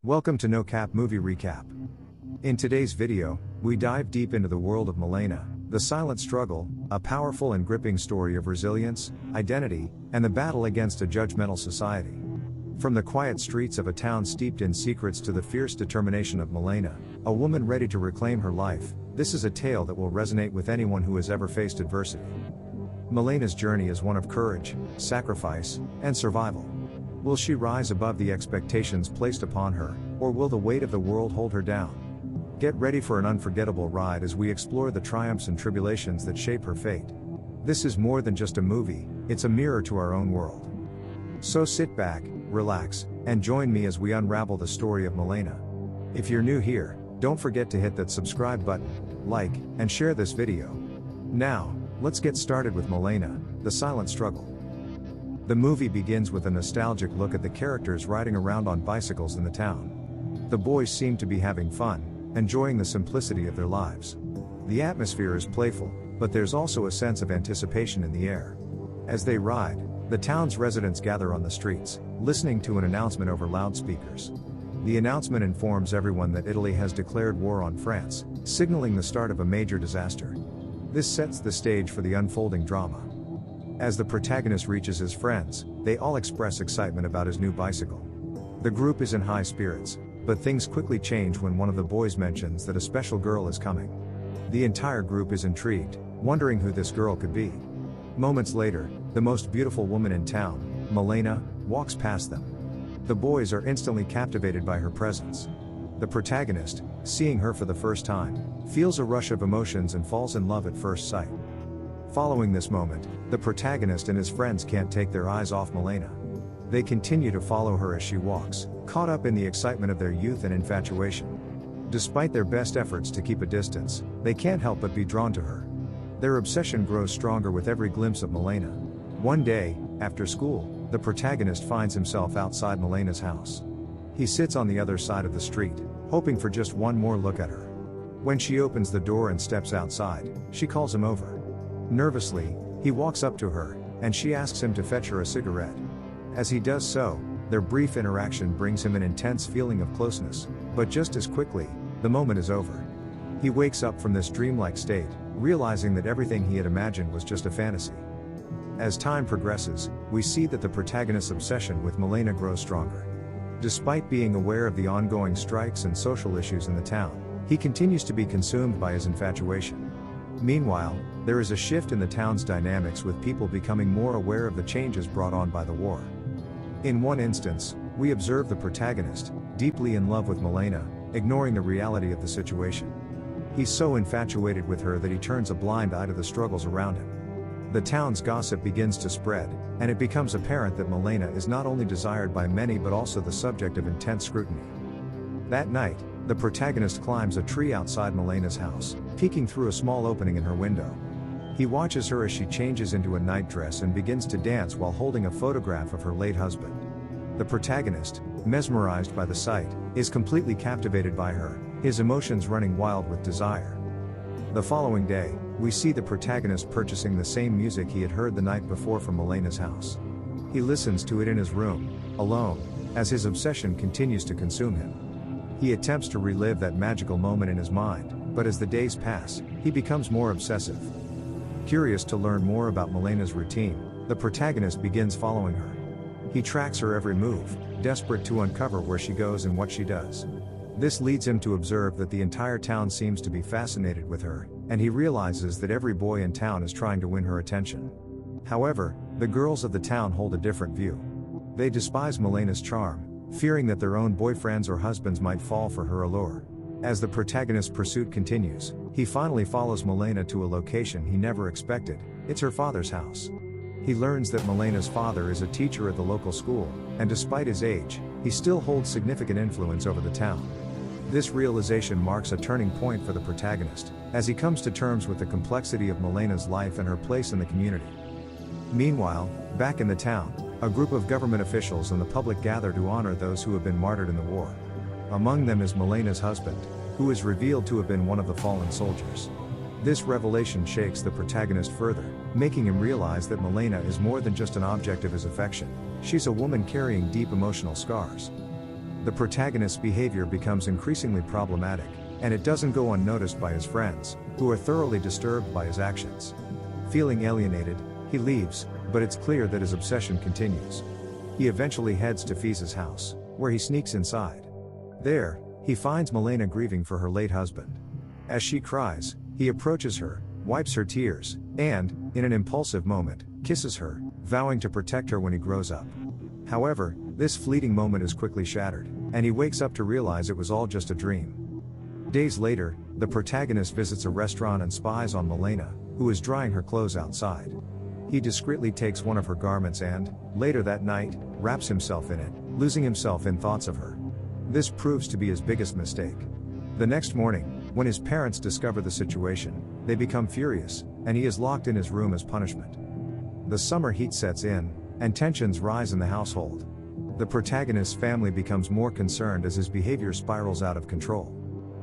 Welcome to Nocap Movie Recap. In today's video, we dive deep into the world of Malèna, the silent struggle, a powerful and gripping story of resilience, identity, and the battle against a judgmental society. From the quiet streets of a town steeped in secrets to the fierce determination of Malèna, a woman ready to reclaim her life, this is a tale that will resonate with anyone who has ever faced adversity. Malèna's journey is one of courage, sacrifice, and survival. Will she rise above the expectations placed upon her, or will the weight of the world hold her down? Get ready for an unforgettable ride as we explore the triumphs and tribulations that shape her fate. This is more than just a movie, it's a mirror to our own world. So sit back, relax, and join me as we unravel the story of Malèna. If you're new here, don't forget to hit that subscribe button, like, and share this video. Now, let's get started with Malèna, the silent struggle. The movie begins with a nostalgic look at the characters riding around on bicycles in the town. The boys seem to be having fun, enjoying the simplicity of their lives. The atmosphere is playful, but there's also a sense of anticipation in the air. As they ride, the town's residents gather on the streets, listening to an announcement over loudspeakers. The announcement informs everyone that Italy has declared war on France, signaling the start of a major disaster. This sets the stage for the unfolding drama. As the protagonist reaches his friends, they all express excitement about his new bicycle. The group is in high spirits, but things quickly change when one of the boys mentions that a special girl is coming. The entire group is intrigued, wondering who this girl could be. Moments later, the most beautiful woman in town, Malèna, walks past them. The boys are instantly captivated by her presence. The protagonist, seeing her for the first time, feels a rush of emotions and falls in love at first sight. Following this moment, the protagonist and his friends can't take their eyes off Malèna. They continue to follow her as she walks, caught up in the excitement of their youth and infatuation. Despite their best efforts to keep a distance, they can't help but be drawn to her. Their obsession grows stronger with every glimpse of Malèna. One day, after school, the protagonist finds himself outside Malèna's house. He sits on the other side of the street, hoping for just one more look at her. When she opens the door and steps outside, she calls him over. Nervously, he walks up to her, and she asks him to fetch her a cigarette. As he does so, their brief interaction brings him an intense feeling of closeness, but just as quickly, the moment is over. He wakes up from this dreamlike state, realizing that everything he had imagined was just a fantasy. As time progresses, we see that the protagonist's obsession with Malèna grows stronger. Despite being aware of the ongoing strikes and social issues in the town, he continues to be consumed by his infatuation. Meanwhile, there is a shift in the town's dynamics with people becoming more aware of the changes brought on by the war. In one instance, we observe the protagonist, deeply in love with Malèna, ignoring the reality of the situation. He's so infatuated with her that he turns a blind eye to the struggles around him. The town's gossip begins to spread, and it becomes apparent that Malèna is not only desired by many but also the subject of intense scrutiny. That night, the protagonist climbs a tree outside Malèna's house, peeking through a small opening in her window. He watches her as she changes into a nightdress and begins to dance while holding a photograph of her late husband. The protagonist, mesmerized by the sight, is completely captivated by her, his emotions running wild with desire. The following day, we see the protagonist purchasing the same music he had heard the night before from Malèna's house. He listens to it in his room, alone, as his obsession continues to consume him. He attempts to relive that magical moment in his mind, but as the days pass, he becomes more obsessive. Curious to learn more about Malèna's routine, the protagonist begins following her. He tracks her every move, desperate to uncover where she goes and what she does. This leads him to observe that the entire town seems to be fascinated with her, and he realizes that every boy in town is trying to win her attention. However, the girls of the town hold a different view. They despise Malèna's charm, fearing that their own boyfriends or husbands might fall for her allure. As the protagonist's pursuit continues, he finally follows Malèna to a location he never expected. It's her father's house. He learns that Malèna's father is a teacher at the local school, and despite his age, he still holds significant influence over the town. This realization marks a turning point for the protagonist, as he comes to terms with the complexity of Malèna's life and her place in the community. Meanwhile, back in the town, a group of government officials and the public gather to honor those who have been martyred in the war. Among them is Malèna's husband, who is revealed to have been one of the fallen soldiers. This revelation shakes the protagonist further, making him realize that Malèna is more than just an object of his affection. She's a woman carrying deep emotional scars. the protagonist's behavior becomes increasingly problematic, and it doesn't go unnoticed by his friends, who are thoroughly disturbed by his actions. Feeling alienated, he leaves, but it's clear that his obsession continues. He eventually heads to Fisa's house, where he sneaks inside. There, he finds Malèna grieving for her late husband. As she cries, he approaches her, wipes her tears, and, in an impulsive moment, kisses her, vowing to protect her when he grows up. However, this fleeting moment is quickly shattered, and he wakes up to realize it was all just a dream. Days later, the protagonist visits a restaurant and spies on Malèna, who is drying her clothes outside. He discreetly takes one of her garments and, later that night, wraps himself in it, losing himself in thoughts of her. This proves to be his biggest mistake. The next morning, when his parents discover the situation, they become furious, and he is locked in his room as punishment. The summer heat sets in, and tensions rise in the household. The protagonist's family becomes more concerned as his behavior spirals out of control.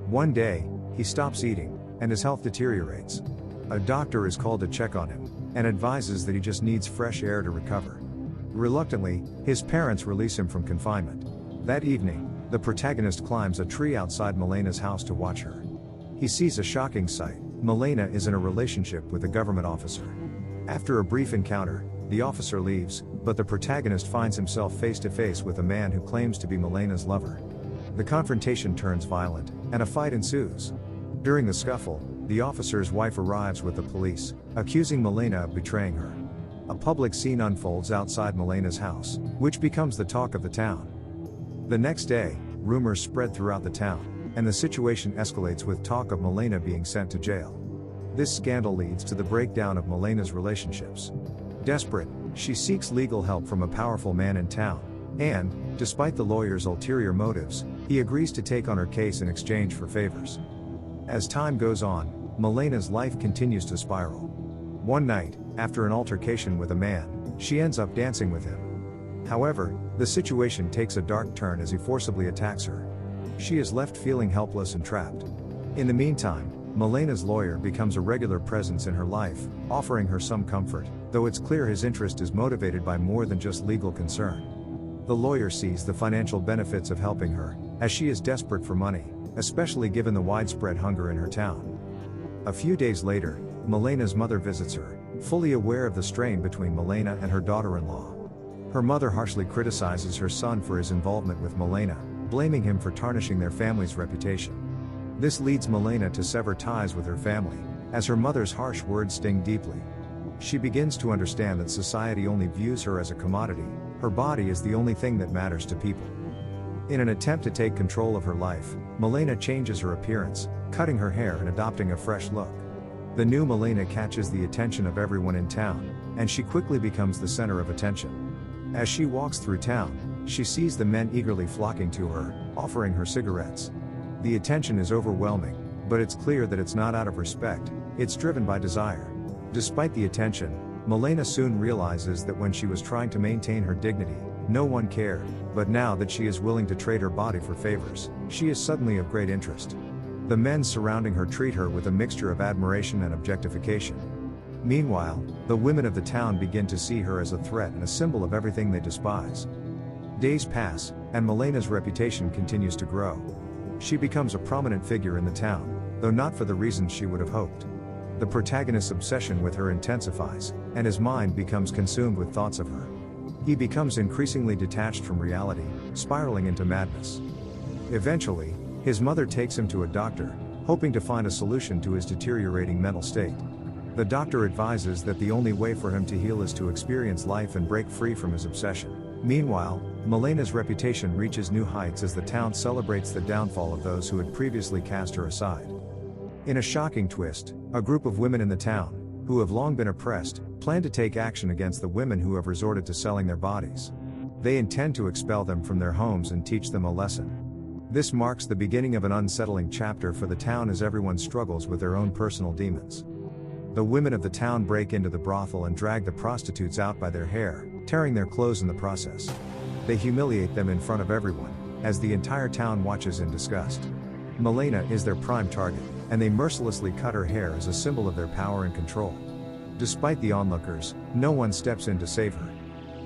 One day, he stops eating, and his health deteriorates. A doctor is called to check on him, and advises that he just needs fresh air to recover. Reluctantly, his parents release him from confinement. That evening, the protagonist climbs a tree outside Malèna's house to watch her. He sees a shocking sight. Malèna is in a relationship with a government officer. After a brief encounter, the officer leaves, but the protagonist finds himself face to face with a man who claims to be Malèna's lover. The confrontation turns violent, and a fight ensues. During the scuffle, the officer's wife arrives with the police, accusing Malèna of betraying her. A public scene unfolds outside Malèna's house, which becomes the talk of the town. The next day, rumors spread throughout the town, and the situation escalates with talk of Malèna being sent to jail. This scandal leads to the breakdown of Malèna's relationships. Desperate, she seeks legal help from a powerful man in town, and, despite the lawyer's ulterior motives, he agrees to take on her case in exchange for favors. As time goes on, Malèna's life continues to spiral. One night, after an altercation with a man, she ends up dancing with him. However, the situation takes a dark turn as he forcibly attacks her. She is left feeling helpless and trapped. In the meantime, Malèna's lawyer becomes a regular presence in her life, offering her some comfort, though it's clear his interest is motivated by more than just legal concern. The lawyer sees the financial benefits of helping her, as she is desperate for money, especially given the widespread hunger in her town. A few days later, Malèna's mother visits her, fully aware of the strain between Malèna and her daughter-in-law. Her mother harshly criticizes her son for his involvement with Malèna, blaming him for tarnishing their family's reputation. This leads Malèna to sever ties with her family, as her mother's harsh words sting deeply. She begins to understand that society only views her as a commodity. Her body is the only thing that matters to people. In an attempt to take control of her life, Malèna changes her appearance, cutting her hair and adopting a fresh look. The new Malèna catches the attention of everyone in town, and she quickly becomes the center of attention. As she walks through town, she sees the men eagerly flocking to her, offering her cigarettes. The attention is overwhelming, but it's clear that it's not out of respect, it's driven by desire. Despite the attention, Malèna soon realizes that when she was trying to maintain her dignity, no one cared, but now that she is willing to trade her body for favors, she is suddenly of great interest. The men surrounding her treat her with a mixture of admiration and objectification. Meanwhile, the women of the town begin to see her as a threat and a symbol of everything they despise. Days pass, and Malèna's reputation continues to grow. She becomes a prominent figure in the town, though not for the reasons she would have hoped. The protagonist's obsession with her intensifies, and his mind becomes consumed with thoughts of her. He becomes increasingly detached from reality, spiraling into madness. Eventually, his mother takes him to a doctor, hoping to find a solution to his deteriorating mental state. The doctor advises that the only way for him to heal is to experience life and break free from his obsession. Meanwhile, Malèna's reputation reaches new heights as the town celebrates the downfall of those who had previously cast her aside. In a shocking twist, a group of women in the town, who have long been oppressed, plan to take action against the women who have resorted to selling their bodies. They intend to expel them from their homes and teach them a lesson. This marks the beginning of an unsettling chapter for the town as everyone struggles with their own personal demons. The women of the town break into the brothel and drag the prostitutes out by their hair, tearing their clothes in the process. They humiliate them in front of everyone, as the entire town watches in disgust. Malèna is their prime target, and they mercilessly cut her hair as a symbol of their power and control. Despite the onlookers, no one steps in to save her.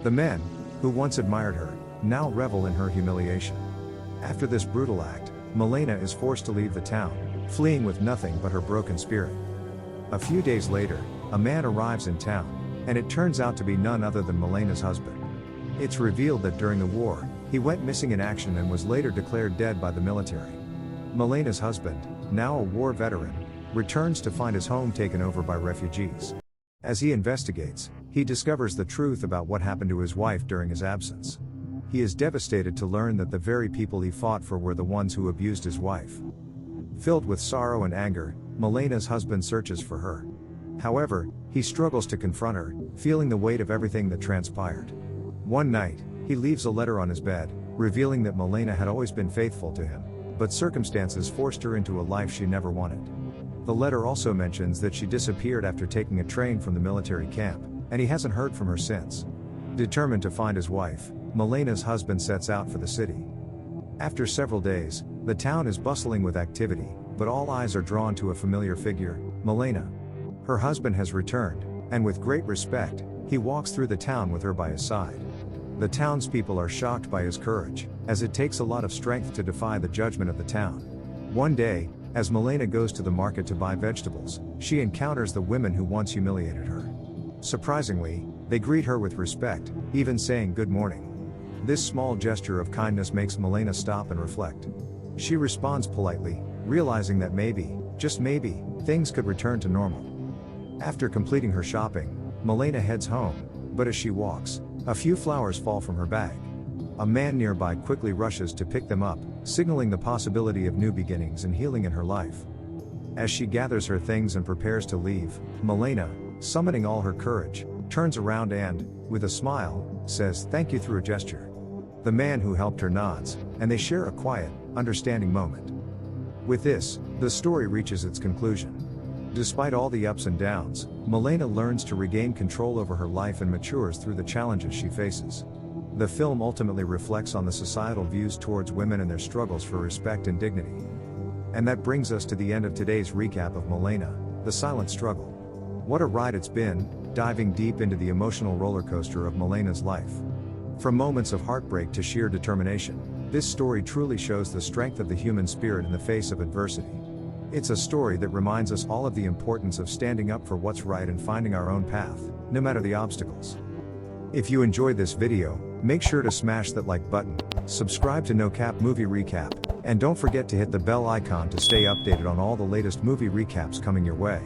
The men, who once admired her, now revel in her humiliation. After this brutal act, Malèna is forced to leave the town, fleeing with nothing but her broken spirit. A few days later, a man arrives in town, and it turns out to be none other than Malèna's husband. It's revealed that during the war, he went missing in action and was later declared dead by the military. Malèna's husband, now a war veteran, returns to find his home taken over by refugees. As he investigates, he discovers the truth about what happened to his wife during his absence. He is devastated to learn that the very people he fought for were the ones who abused his wife. Filled with sorrow and anger, Malèna's husband searches for her. However, he struggles to confront her, feeling the weight of everything that transpired. One night, he leaves a letter on his bed, revealing that Malèna had always been faithful to him, but circumstances forced her into a life she never wanted. The letter also mentions that she disappeared after taking a train from the military camp, and he hasn't heard from her since. Determined to find his wife, Malèna's husband sets out for the city. After several days, the town is bustling with activity, but all eyes are drawn to a familiar figure, Malèna. Her husband has returned, and with great respect, he walks through the town with her by his side. The townspeople are shocked by his courage, as it takes a lot of strength to defy the judgment of the town. One day, as Malèna goes to the market to buy vegetables, she encounters the women who once humiliated her. Surprisingly, they greet her with respect, even saying good morning. This small gesture of kindness makes Malèna stop and reflect. She responds politely, realizing that maybe, just maybe, things could return to normal. After completing her shopping, Malèna heads home, but as she walks, a few flowers fall from her bag. A man nearby quickly rushes to pick them up, signaling the possibility of new beginnings and healing in her life. As she gathers her things and prepares to leave, Malèna, summoning all her courage, turns around and, with a smile, says thank you through a gesture. The man who helped her nods, and they share a quiet, understanding moment. With this, the story reaches its conclusion. Despite all the ups and downs, Malèna learns to regain control over her life and matures through the challenges she faces. The film ultimately reflects on the societal views towards women and their struggles for respect and dignity. And that brings us to the end of today's recap of Malèna, The Silent Struggle. What a ride it's been, diving deep into the emotional roller coaster of Malèna's life. From moments of heartbreak to sheer determination, this story truly shows the strength of the human spirit in the face of adversity. It's a story that reminds us all of the importance of standing up for what's right and finding our own path, no matter the obstacles. If you enjoyed this video, make sure to smash that like button, subscribe to Nocap Movie Recap, and don't forget to hit the bell icon to stay updated on all the latest movie recaps coming your way.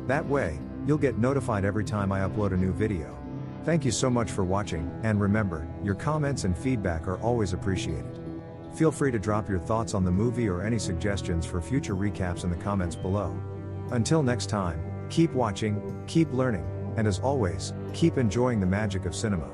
That way, you'll get notified every time I upload a new video. Thank you so much for watching, and remember, your comments and feedback are always appreciated. Feel free to drop your thoughts on the movie or any suggestions for future recaps in the comments below. Until next time, keep watching, keep learning, and as always, keep enjoying the magic of cinema.